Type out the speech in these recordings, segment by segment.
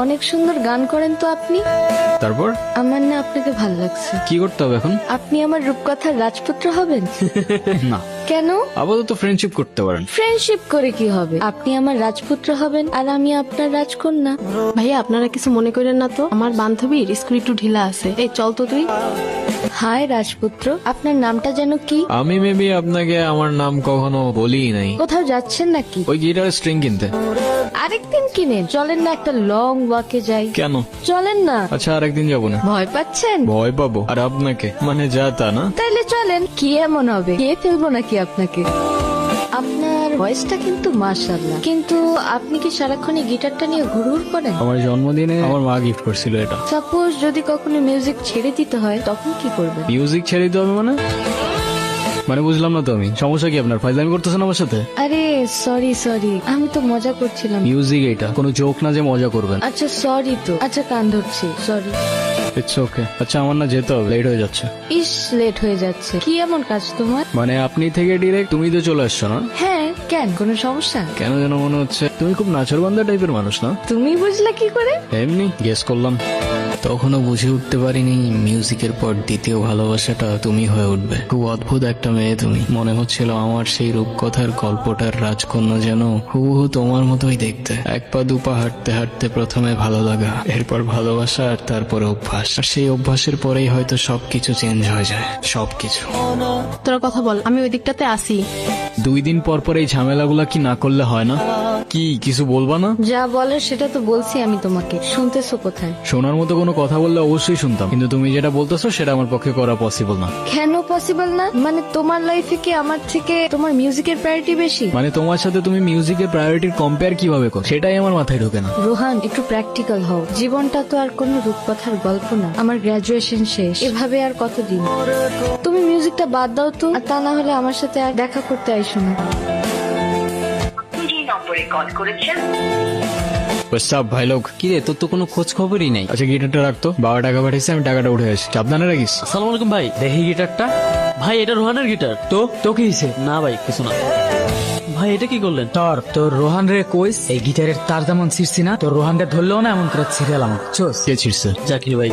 অনেক সুন্দর গান করেন তো আপনি। তারপর আমার না আপনাকে ভালো লাগছে। কি করতে হবে এখন? আপনি আমার রূপকথার রাজপুত্র হবেন। না, কেন? আপাতত ফ্রেন্ডশিপ করতে পারেন। ফ্রেন্ডশিপ করে কি হবে? আপনি আমার রাজপুত্র হবেন আর আমি আপনার রাজকন্যা। ভাইয়া আপনারা কিছু মনে করেন না তো, আমার বান্ধবীর স্কুল একটু ঢিলা আছে। এই চল তো তুই। হাই রাজপুত্র, আপনার নামটা যেন কি? আমি মেবি আপনাকে আমার নাম কখনো বলিই নাই। কোথাও যাচ্ছেন নাকি? ওই গিটার স্ট্রিং কিনতে। আরেকদিন কিনেন, চলেন না একটা লং ওয়াকে যাই। কেন? চলেন না। আচ্ছা আরেকদিন যাবো না। ভয় পাচ্ছেন? ভয় পাবো? আর আপনাকে মানে যা তা না। তাইলে চলেন। কি এমন হবে, কে ফেলবো নাকি আপনাকে? আপনার ভয়েসটা কিন্তু মাশাআল্লাহ, কিন্তু আপনি কি সারাক্ষণ এই গিটারটা নিয়ে ঘুরঘুর করেন? আমার জন্মদিনে আমার মা গিফট করছিল এটা। সাপোজ যদি কখনো মিউজিক ছেড়ে দিতে হয় তখন কি করবেন? মিউজিক ছেড়ে দিতে হবে মানে বুঝলাম না তো আমি। সমস্যা কি আপনার? ফাইজলামি করতেছেন আমার সাথে? আরে সরি, আমি তো মজা করছিলাম। মিউজিক এটা কোনো জোক না যে মজা করবেন। আচ্ছা সরি তো, আচ্ছা কান ধরছি, সরি। It's okay. আচ্ছা আমার না যেতে হবে, লেট হয়ে যাচ্ছে। ইস, লেট হয়ে যাচ্ছে। কি এমন কাজ তোমার? মানে আপনি থেকে ডিরেক্ট তুমি তো চলে আসছো না? হ্যাঁ, কেন, কোনো সমস্যা? কেন যেন মনে হচ্ছে তুমি খুব নাচরবান্ধা টাইপের মানুষ না? তুমি বুঝলে কি করে? এমনি গেস করলাম। তখনও বুঝে উঠতে পারিনি মিউজিকের পর দ্বিতীয় ভালোবাসাটা তুমি হয়ে উঠবে। খুব অদ্ভুত একটা মেয়ে তুমি। মনে হচ্ছিল আমার সেই রূপকথার গল্পটার রাজকন্যা যেন হুবহু তোমার মতোই দেখতে। এক পা দুপা হাঁটতে হাঁটতে প্রথমে ভালো লাগা, এরপর ভালোবাসা, আর তারপরে অভ্যাস। আর সেই অভ্যাসের পরেই হয়তো সবকিছু চেঞ্জ হয়ে যায়। সবকিছু। তোরা কথা বল, আমি ওই দিকটাতে আসি। 2 দিন পর পর এই ঝামেলাগুলা কি না করলে হয় না? কি কিছু বলবা না? যা বলার সেটা তো বলছি আমি তোমাকে, শুনতেছো কোথায়? শোনার মতো কোনো কথা বললে অবশ্যই শুনতাম, কিন্তু তুমি যেটা বলতেছো সেটা আমার পক্ষে করা পসিবল না। কেন পসিবল না? মানে তোমার লাইফে কি আমার থেকে তোমার মিউজিকের প্রায়োরিটি বেশি? মানে তোমার সাথে তুমি মিউজিকের প্রায়োরিটির কম্পেয়ার কিভাবে করো সেটাই আমার মাথায় ঢোকে না। রোহান, একটু প্র্যাকটিক্যাল হও। জীবনটা তো আর কোনো রূপকথার গল্প না। আমার গ্রাজুয়েশন শেষ, এভাবে আর কতদিন? তুমি মিউজিকটা বাদ দাও তো, আর তা না হলে আমার সাথে আর দেখা করতে আইসো না। যে নম্বরে কল করেছেন সব ভাই লোক। কি রে, তোর তো কোনো খোঁজ খবরই নাই। আচ্ছা গিটারটা রাখতো, বাবা টাকা পাঠিয়েছে, আমি টাকাটা উঠে আসি। সাবধানে রাখিস। আসসালামু আলাইকুম ভাই, দেখি গিটারটা। ভাই এটা রোহানের গিটার। তো কি হয়েছে? না ভাই কিছু না। ভাই এটা কি করলেন? তোর রোহান রে কইস এই গিটারের তার যেমন ছিঁড়ছি না, তোর রোহান রে ধরলেও না এমন করে ছিঁড়ালাম। কে ছিড়ছে? জাকির ভাই।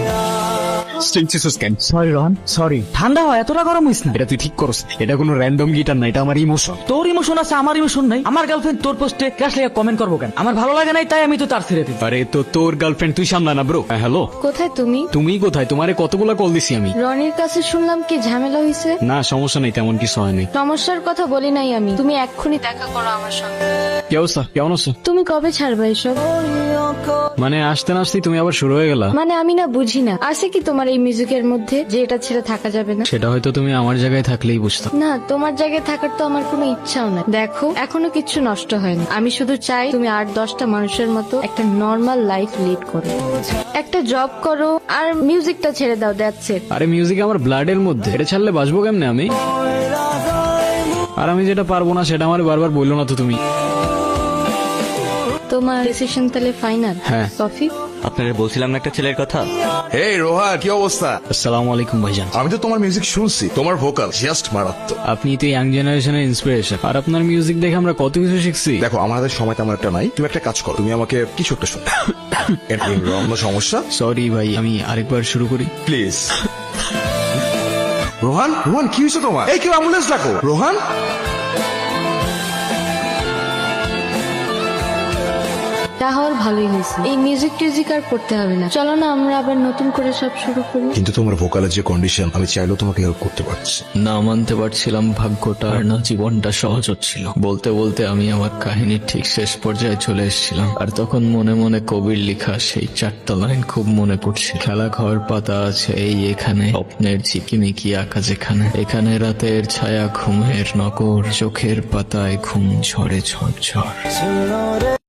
Sorry Rohan, sorry. ঠান্ডা হয়, এতটা গরম হইস না। এটা তুই ঠিক করস। এটা কোনো র্যান্ডম গিটার না, এটা আমার ইমোশন। তোর ইমোশন আছে, আমার ইমোশন নাই। আমার গার্লফ্রেন্ড তোর পোস্টে ক্রাশ লেগে কমেন্ট করবো কেন? আমার ভালো লাগে নাই, তাই আমি তো তার ছেড়ে দিই। আরে তো তোর গার্লফ্রেন্ড, তুই সামলা না ব্রো। হ্যালো, কোথায় তুমি? তুমি কোথায়? তোমারে কতগুলা কল দিছি আমি। রনির কাছে শুনলাম কি ঝামেলা হয়েছে। না সমস্যা নেই, তেমন কিছু হয়নি। সমস্যার কথা বলি নাই আমি, তুমি এক্ষুনি দেখা করো আমার সঙ্গে। কি অবস্থা, কেমন আছো? তুমি কবে ছাড়বে এসব? মানে আসতে না আসতেই তুমি আবার শুরু হয়ে গেলা। মানে আমি না বুঝি না, আছে কি তোমার এই মিউজিকের মধ্যে যে এটা ছেড়ে থাকা যাবে না? সেটা হয়তো তুমি আমার জায়গায় থাকলেই বুঝতাম। না, তোমার জায়গায় থাকার তো আমার কোনো ইচ্ছাও না। দেখো, এখনো কিচ্ছু নষ্ট হয়নি। আমি শুধু চাই তুমি 8-10টা মানুষের মতো একটা নর্মাল লাইফ লিড করো, একটা জব করো, আর মিউজিকটা ছেড়ে দাও। That's it. আরে মিউজিক আমার ব্লাডের মধ্যে, এটা ছাড়লে বাঁচবো কেমনে আমি? আর আমি যেটা পারবো না সেটা আমার বারবার বললো না তো তুমি। তোমার ডিসিশন তাহলে ফাইনাল? হ্যাঁ। কফি? আপনারা বলছিলাম না একটা ছেলের কথা। এই রোহান, কি অবস্থা? আসসালামু আলাইকুম ভাইজান। আমি তো তোমার মিউজিক শুনছি, তোমার ভোকাল জাস্ট মারাত্মক। আপনি তো ইয়াং জেনারেশনের ইন্সপিরেশন, আর আপনার মিউজিক দেখে আমরা কত কিছু শিখছি। দেখো আমাদের সময় তেমন একটা নাই, তুমি একটা কাজ করো, তুমি আমাকে কিছু একটা শোনো। কোনো সমস্যা? সরি ভাই, আমি আরেকবার শুরু করি প্লিজ। রোহান, রোহান কি হয়েছে তোমার? এই কেউ অ্যাম্বুলেন্স ডাকো। রোহান, তাহলে ভালোই হয়েছে। এই মিউজিক টিউজিক আর করতে হবে না। চলো না আমরা আবার নতুন করে সব শুরু করি। কিন্তু তোমার ভোকালের যে কন্ডিশন, আমি চাইলেও তোমাকে হেল্প করতে পারছি। না মানতে পারছিলাম ভাগ্যটা, আর না জীবনটা সহজ হচ্ছিল। বলতে বলতে আমি আমার কাহিনীর ঠিক শেষ পর্যায়ে চলে এসেছিলাম, আর তখন মনে মনে কবির লেখা সেই 4টা লাইন খুব মনে পড়ছে। খেলা ঘর পাতা আছে এই এখানে, স্বপ্নের ঝিকিমিকি আঁকা যেখানে, এখানে রাতের ছায়া ঘুমের নগর, চোখের পাতায় ঘুম ঝরে ঝড় ঝড়।